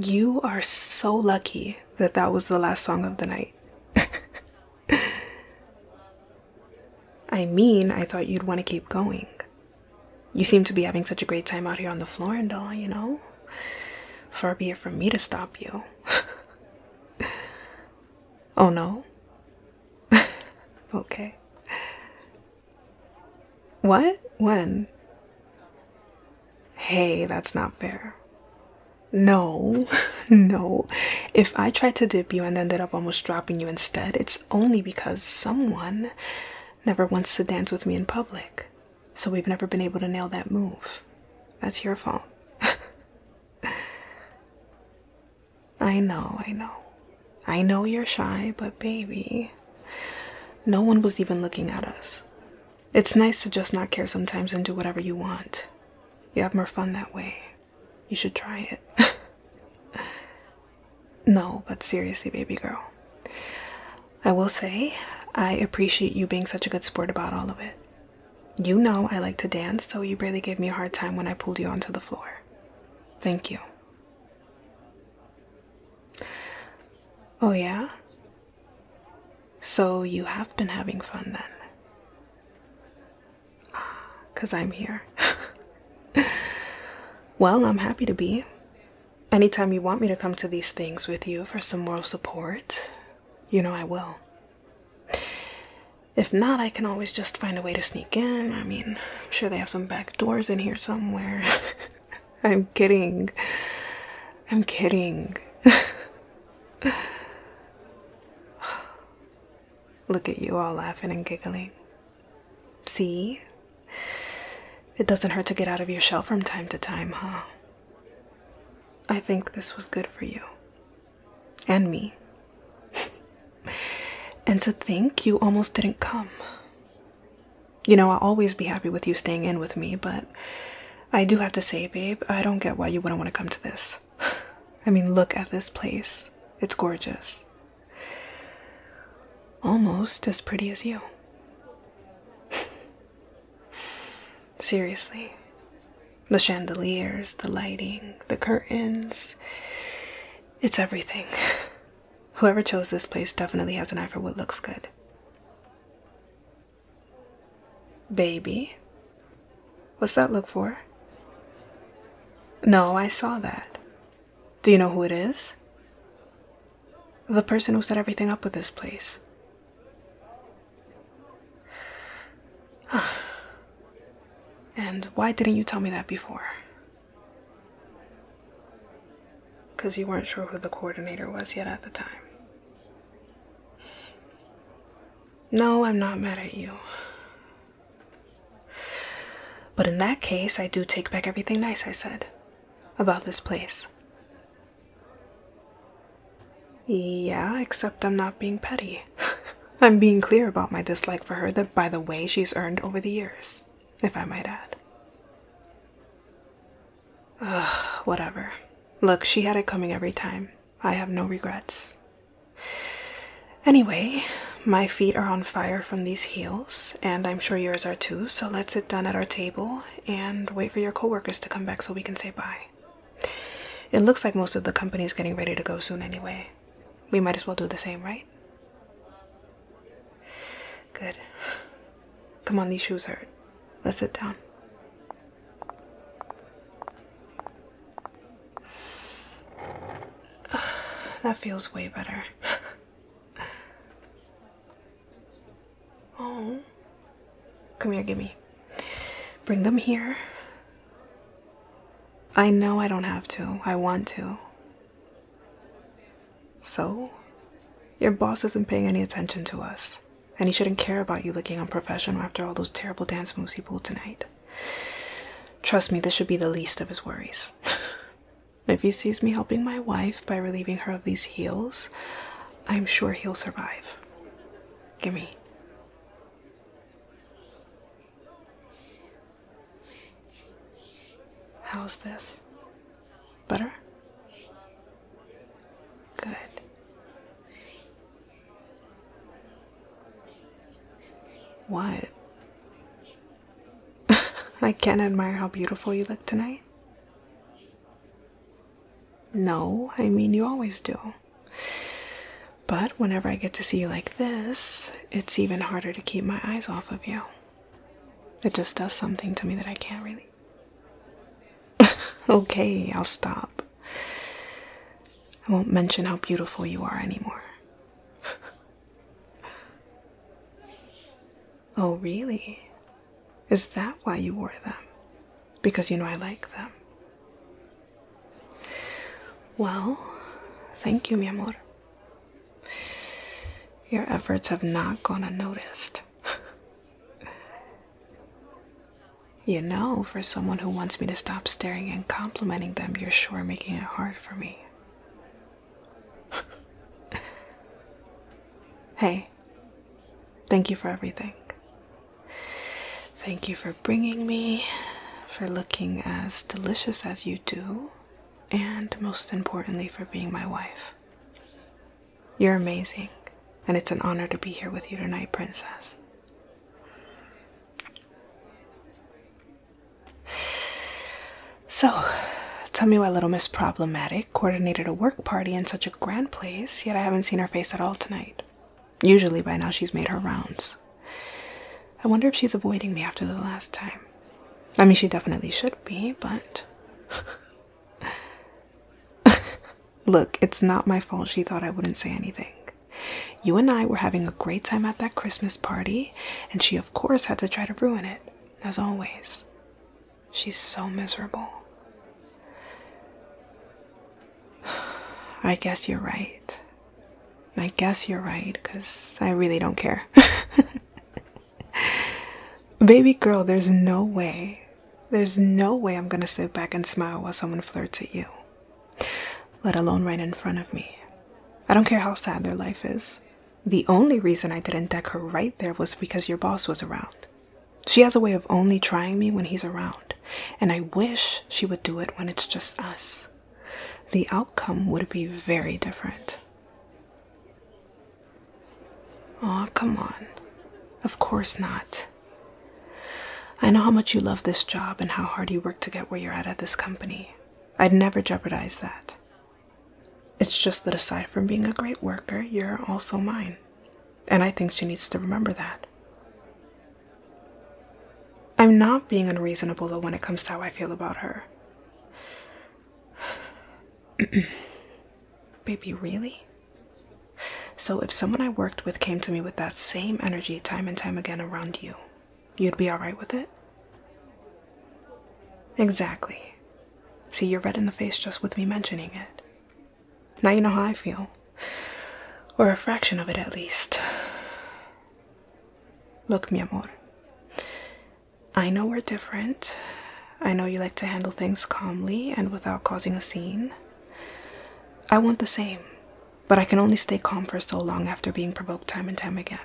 You are so lucky that that was the last song of the night. I mean, I thought you'd want to keep going. You seem to be having such a great time out here on the floor and all, you know? Far be it from me to stop you. Oh no? Okay. What? When? Hey, that's not fair. No, no. If I tried to dip you and ended up almost dropping you instead, it's only because someone never wants to dance with me in public. So we've never been able to nail that move. That's your fault. I know. I know you're shy, but baby, no one was even looking at us. It's nice to just not care sometimes and do whatever you want. You have more fun that way. You should try it. No, but seriously, baby girl. I will say, I appreciate you being such a good sport about all of it. You know I like to dance, so you barely gave me a hard time when I pulled you onto the floor. Thank you. Oh yeah? So you have been having fun then? 'Cause I'm here. Well, I'm happy to be. Anytime you want me to come to these things with you for some moral support, you know I will. If not, I can always just find a way to sneak in. I mean, I'm sure they have some back doors in here somewhere. I'm kidding. I'm kidding. Look at you all laughing and giggling. See? It doesn't hurt to get out of your shell from time to time, huh? I think this was good for you. And me. And to think you almost didn't come. You know, I'll always be happy with you staying in with me, but I do have to say, babe, I don't get why you wouldn't want to come to this. I mean, look at this place. It's gorgeous. Almost as pretty as you. Seriously. The chandeliers, the lighting, the curtains. It's everything. Whoever chose this place definitely has an eye for what looks good. Baby? What's that look for? No, I saw that. Do you know who it is? The person who set everything up with this place. And why didn't you tell me that before? 'Cause you weren't sure who the coordinator was yet at the time. No, I'm not mad at you. But in that case, I do take back everything nice I said about this place. Yeah, except I'm not being petty. I'm being clear about my dislike for her that, by the way, she's earned over the years, if I might add. Ugh, whatever. Look, she had it coming every time. I have no regrets. Anyway, my feet are on fire from these heels, and I'm sure yours are too, so let's sit down at our table and wait for your coworkers to come back so we can say bye. It looks like most of the company is getting ready to go soon anyway. We might as well do the same, right? Good. Come on, these shoes hurt. Let's sit down. That feels way better. Oh. Come here, gimme. Bring them here. I know I don't have to. I want to. So, your boss isn't paying any attention to us. And he shouldn't care about you looking unprofessional after all those terrible dance moves he pulled tonight. Trust me, this should be the least of his worries. If he sees me helping my wife by relieving her of these heels, I'm sure he'll survive. Gimme. How's this? Better? Good. What? I can't admire how beautiful you look tonight. No, I mean, you always do. But whenever I get to see you like this, it's even harder to keep my eyes off of you. It just does something to me that I can't really. Okay, I'll stop. I won't mention how beautiful you are anymore. Oh, really? Is that why you wore them? Because you know I like them. Well, thank you, mi amor. Your efforts have not gone unnoticed. You know, for someone who wants me to stop staring and complimenting them, you're sure making it hard for me. Hey, thank you for everything. Thank you for bringing me, for looking as delicious as you do, and most importantly, for being my wife. You're amazing, and it's an honor to be here with you tonight, princess. So, tell me why little Miss Problematic coordinated a work party in such a grand place, yet I haven't seen her face at all tonight. Usually by now she's made her rounds. I wonder if she's avoiding me after the last time. I mean, she definitely should be, but... Look, it's not my fault she thought I wouldn't say anything. You and I were having a great time at that Christmas party, and she of course had to try to ruin it, as always. She's so miserable. I guess you're right. I guess you're right, because I really don't care. Baby girl, there's no way I'm gonna sit back and smile while someone flirts at you. Let alone right in front of me. I don't care how sad their life is. The only reason I didn't deck her right there was because your boss was around. She has a way of only trying me when he's around, and I wish she would do it when it's just us. The outcome would be very different. Aw, come on. Of course not. I know how much you love this job and how hard you work to get where you're at this company. I'd never jeopardize that. It's just that aside from being a great worker, you're also mine. And I think she needs to remember that. I'm not being unreasonable though when it comes to how I feel about her. Baby, really? So if someone I worked with came to me with that same energy time and time again around you, you'd be alright with it? Exactly. See, you're red in the face just with me mentioning it. Now you know how I feel. Or a fraction of it at least. Look, mi amor. I know we're different. I know you like to handle things calmly and without causing a scene. I want the same, but I can only stay calm for so long after being provoked time and time again.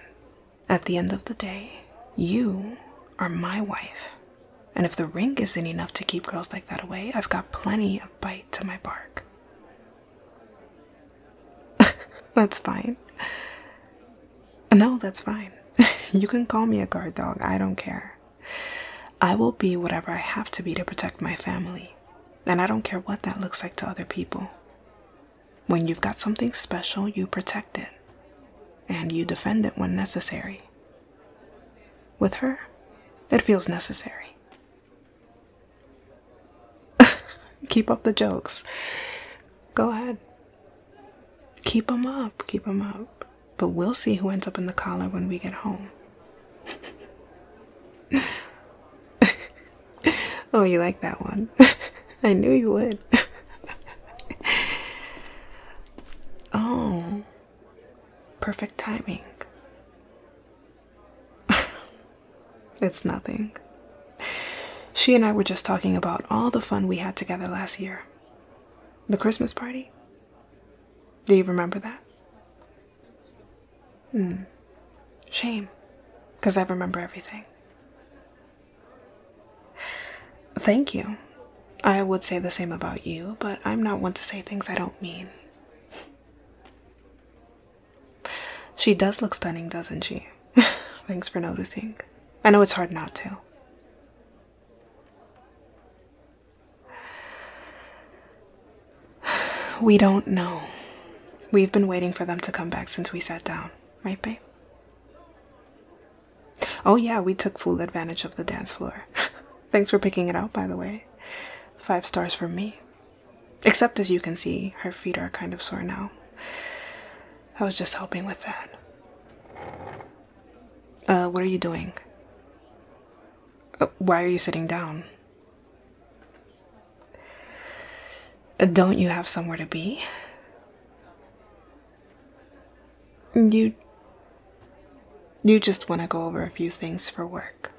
At the end of the day, you are my wife. And if the ring isn't enough to keep girls like that away, I've got plenty of bite to my bark. That's fine. No, that's fine. You can call me a guard dog, I don't care. I will be whatever I have to be to protect my family. And I don't care what that looks like to other people. When you've got something special, you protect it. And you defend it when necessary. With her, it feels necessary. Keep up the jokes. Go ahead. Keep them up, keep them up. But we'll see who ends up in the collar when we get home. Oh, you like that one? I knew you would. Oh, perfect timing. It's nothing. She and I were just talking about all the fun we had together last year. The Christmas party. Do you remember that? Shame, because I remember everything. Thank you. I would say the same about you, but I'm not one to say things I don't mean. She does look stunning, doesn't she? Thanks for noticing. I know it's hard not to. We don't know. We've been waiting for them to come back since we sat down. Right, babe? Oh yeah, we took full advantage of the dance floor. Thanks for picking it out, by the way. 5 stars from me. Except, as you can see, her feet are kind of sore now. I was just helping with that. What are you doing? Why are you sitting down? Don't you have somewhere to be? You just want to go over a few things for work.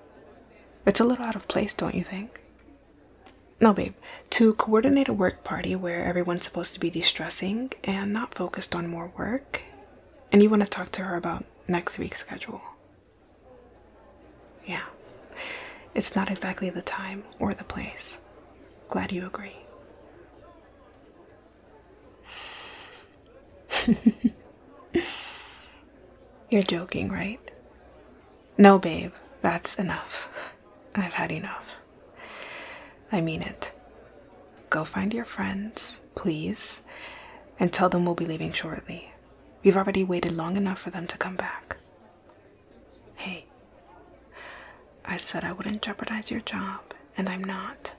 It's a little out of place, don't you think? No, babe. To coordinate a work party where everyone's supposed to be de-stressing and not focused on more work, and you want to talk to her about next week's schedule. Yeah. It's not exactly the time or the place. Glad you agree. You're joking, right? No, babe. That's enough. I've had enough. I mean it. Go find your friends, please, and tell them we'll be leaving shortly. We've already waited long enough for them to come back. Hey, I said I wouldn't jeopardize your job, and I'm not.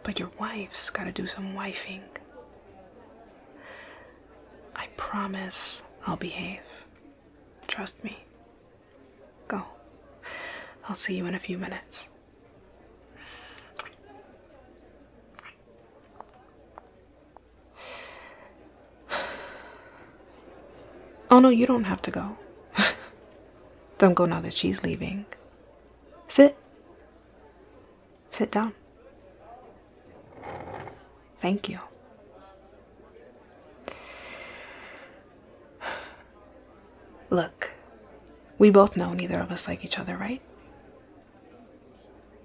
But your wife's gotta do some wifing. I promise I'll behave. Trust me. Go. I'll see you in a few minutes. Oh no, you don't have to go. Don't go now that she's leaving. Sit. Sit down. Thank you. Look, we both know neither of us like each other, right?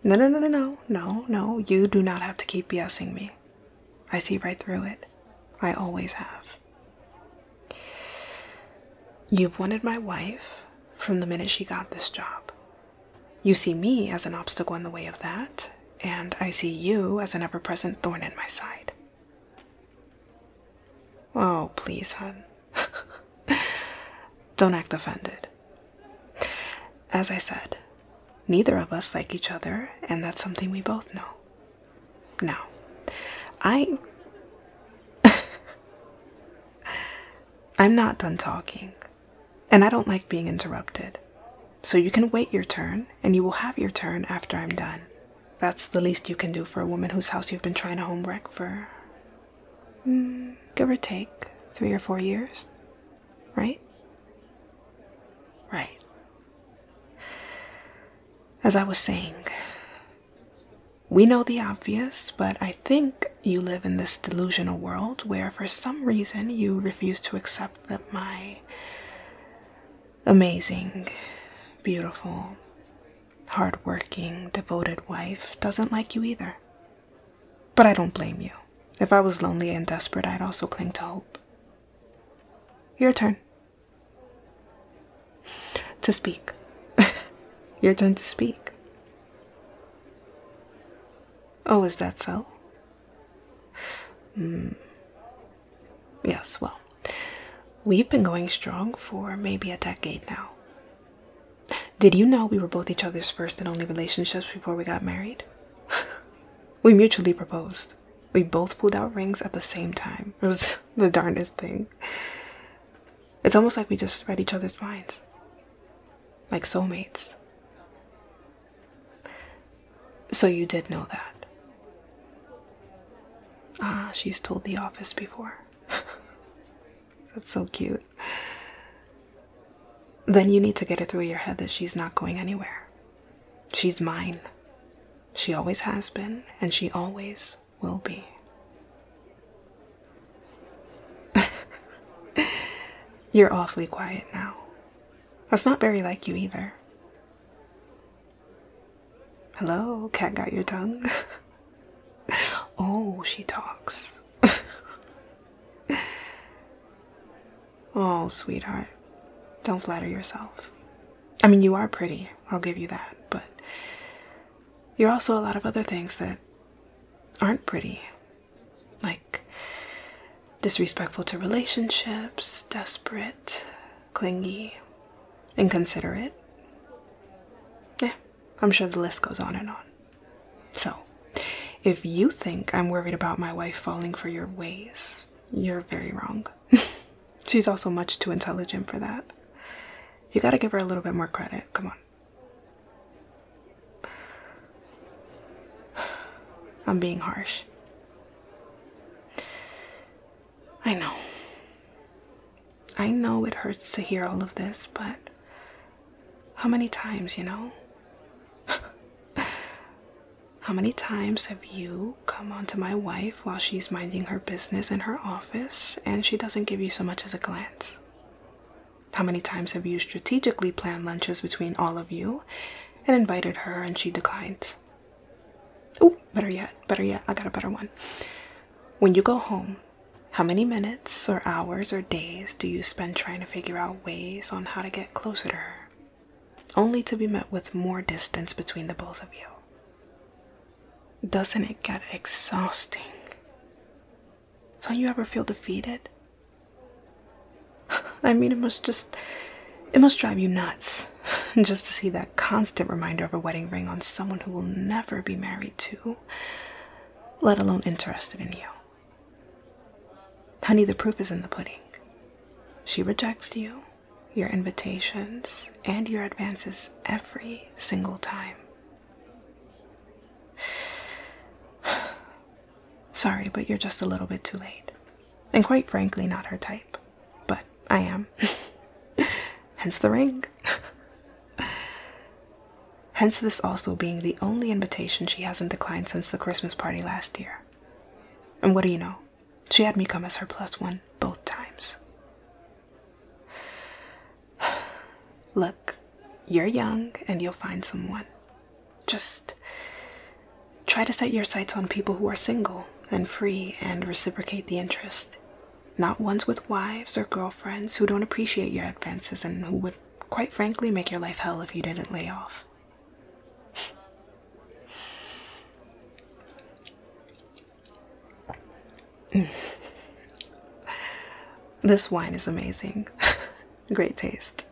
No, you do not have to keep BSing me. I see right through it. I always have. You've wanted my wife from the minute she got this job. You see me as an obstacle in the way of that, and I see you as an ever-present thorn in my side. Oh, please, hon. Don't act offended. As I said, neither of us like each other, and that's something we both know. Now, I'm not done talking, and I don't like being interrupted. So you can wait your turn, and you will have your turn after I'm done. That's the least you can do for a woman whose house you've been trying to home wreck for, give or take, 3 or 4 years, right? Right. As I was saying, we know the obvious, but I think you live in this delusional world where for some reason you refuse to accept that my amazing, beautiful, hardworking, devoted wife doesn't like you either. But I don't blame you. If I was lonely and desperate, I'd also cling to hope. Your turn. To speak. Your turn to speak. Oh, is that so? Yes, well, we've been going strong for maybe a decade now. Did you know we were both each other's first and only relationships before we got married? We mutually proposed. We both pulled out rings at the same time. It was the darndest thing. It's almost like we just read each other's minds. Like soulmates. So you did know that. Ah, she's told the office before. That's so cute. Then you need to get it through your head that she's not going anywhere. She's mine. She always has been, and she always will be. You're awfully quiet now. That's not very like you either. Hello, cat got your tongue? Oh, she talks. Oh, sweetheart. Don't flatter yourself. I mean, you are pretty, I'll give you that, but you're also a lot of other things that aren't pretty. Like disrespectful to relationships, desperate, clingy, inconsiderate. Yeah, I'm sure the list goes on and on. So, if you think I'm worried about my wife falling for your ways, you're very wrong. She's also much too intelligent for that. You gotta give her a little bit more credit. Come on. I'm being harsh. I know. I know it hurts to hear all of this, but how many times, you know? How many times have you come onto my wife while she's minding her business in her office and she doesn't give you so much as a glance? How many times have you strategically planned lunches between all of you and invited her and she declines? Oh, better yet, I got a better one. When you go home, how many minutes or hours or days do you spend trying to figure out ways on how to get closer to her, only to be met with more distance between the both of you? Doesn't it get exhausting? Don't you ever feel defeated? I mean, it must drive you nuts just to see that constant reminder of a wedding ring on someone who will never be married to, let alone interested in you. Honey, the proof is in the pudding. She rejects you, your invitations, and your advances every single time. Sorry, but you're just a little bit too late. And quite frankly, not her type. But I am. Hence the ring. Hence this also being the only invitation she hasn't declined since the Christmas party last year. And what do you know? She had me come as her +1 both times. Look, you're young and you'll find someone. Just try to set your sights on people who are single and free and reciprocate the interest. Not ones with wives or girlfriends who don't appreciate your advances and who would, quite frankly, make your life hell if you didn't lay off. This wine is amazing. Great taste.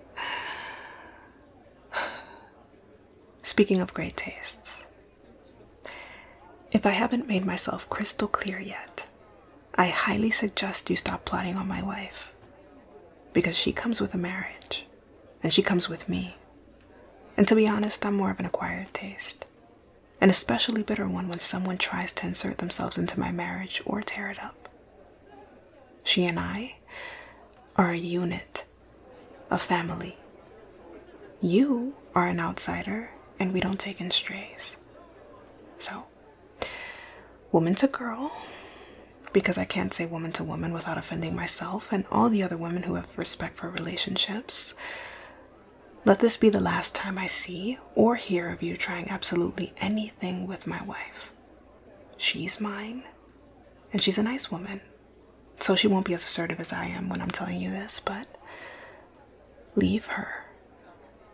Speaking of great tastes, if I haven't made myself crystal clear yet, I highly suggest you stop plotting on my wife, because she comes with a marriage, and she comes with me. And to be honest, I'm more of an acquired taste, an especially bitter one when someone tries to insert themselves into my marriage or tear it up. She and I are a unit, a family. You are an outsider, and we don't take in strays. So, woman to girl, because I can't say woman to woman without offending myself and all the other women who have respect for relationships. Let this be the last time I see or hear of you trying absolutely anything with my wife. She's mine, and she's a nice woman, so she won't be as assertive as I am when I'm telling you this, but leave her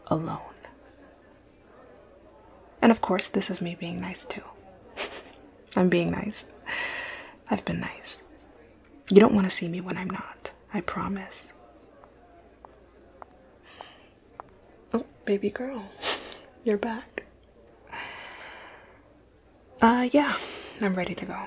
alone. And of course, this is me being nice too. I'm being nice. I've been nice. You don't want to see me when I'm not, I promise. Oh, baby girl, you're back. Yeah, I'm ready to go.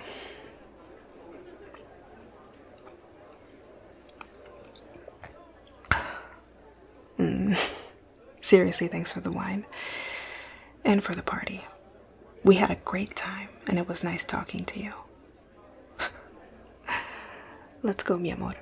Seriously, thanks for the wine. And for the party. We had a great time, and it was nice talking to you. Let's go, mi amor.